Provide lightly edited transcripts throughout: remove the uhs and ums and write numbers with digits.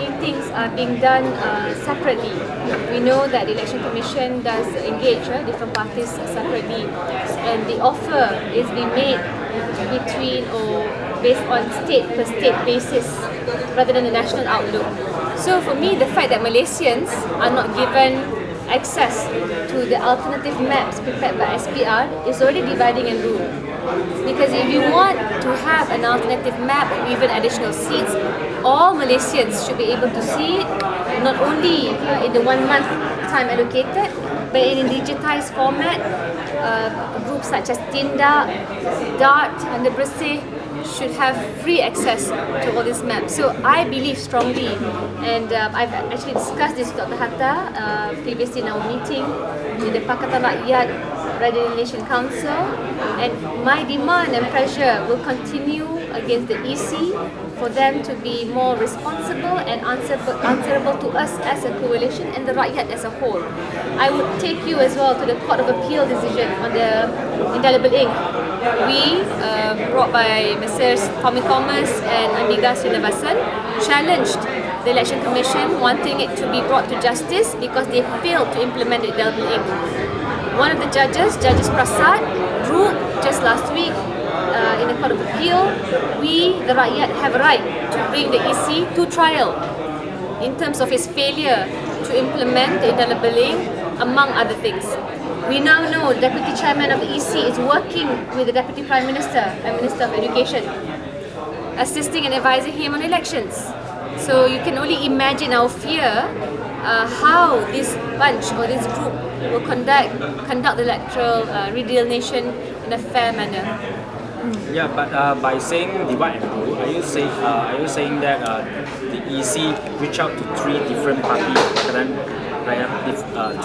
meetings are being done separately. We know that the Election Commission does engage different parties separately, and the offer is being made between or based on state per state basis rather than a national outlook. So for me, the fact that Malaysians are not given access to the alternative maps prepared by SPR is already dividing and rule. Because if you want to have an alternative map or even additional seats, all Malaysians should be able to see it, not only in the 1 month time allocated, but in a digitized format. Groups such as Tindak, Dart, and the Bersih should have free access to all these maps. So I believe strongly, and I've actually discussed this with Dr. Hatta previously in our meeting with the Pakatan Rakyat Radio Nation Council, and my demand and pressure will continue against the EC for them to be more responsible and answerable to us as a coalition and the Rakyat as a whole. I would take you as well to the Court of Appeal decision on the indelible ink. We, brought by Messrs. Tommy Thomas and Amiga Srinivasan, challenged the Election Commission, wanting it to be brought to justice because they failed to implement the indelible ink. One of the judges, Judges Prasad, ruled just last week in the Court of Appeal, we, the Rakyat, have a right to bring the EC to trial in terms of his failure to implement the indelible ink, among other things. We now know the Deputy Chairman of the EC is working with the Deputy Prime Minister and Minister of Education, assisting and advising him on elections. So you can only imagine our fear how this bunch or this group will conduct the electoral redelineation in a fair manner. Yeah, but by saying divide and rule, are you saying that the EC reach out to three different parties,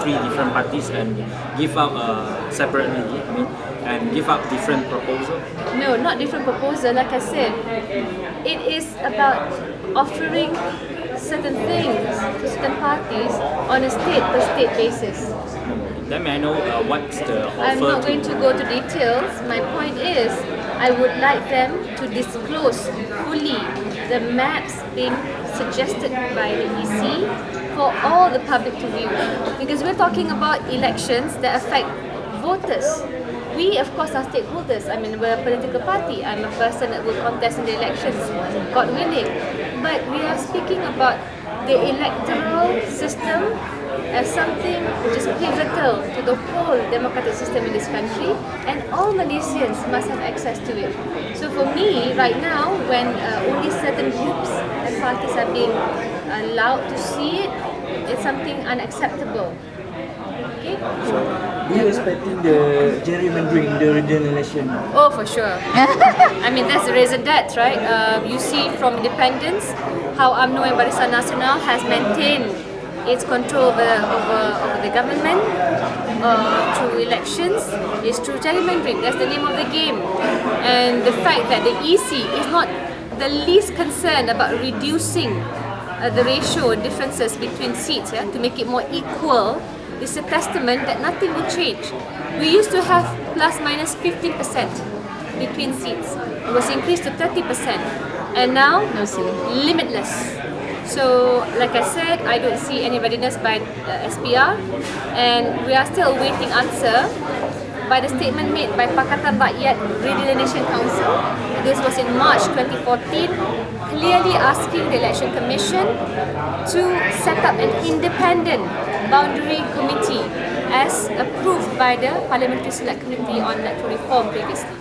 three different parties, and give out separately? I mean, and give out different proposals? No, not different proposal. Like I said, it is about offering certain things to certain parties on a state-per-state basis. Then may I know what's the offer? I'm not going to go to details. My point is, I would like them to disclose fully the maps being suggested by the EC for all the public to view. Because we're talking about elections that affect voters. We, of course, are stakeholders. I mean, we're a political party. I'm a person that will contest in the elections, God willing. But we are speaking about the electoral system as something which is pivotal to the whole democratic system in this country, and all Malaysians must have access to it. So for me, right now, when only certain groups and parties are being allowed to see it, it's something unacceptable. Okay? Are you expecting the gerrymandering, the regional election? Oh, for sure. I mean, that's the reason that, right? You see from independence how UMNO and Barisan Nasional has maintained its control over the government through elections is through gerrymandering. That's the name of the game. And the fact that the EC is not the least concerned about reducing the ratio and differences between seats to make it more equal is a testament that nothing will change. We used to have plus minus 15% between seats. It was increased to 30%. And now, limitless. So, like I said, I don't see any readiness by SPR, and we are still awaiting answer by the statement made by Pakatan Rakyat Redelineation Council. This was in March 2014, clearly asking the Election Commission to set up an independent boundary committee as approved by the Parliamentary Select Committee on Electoral Reform previously.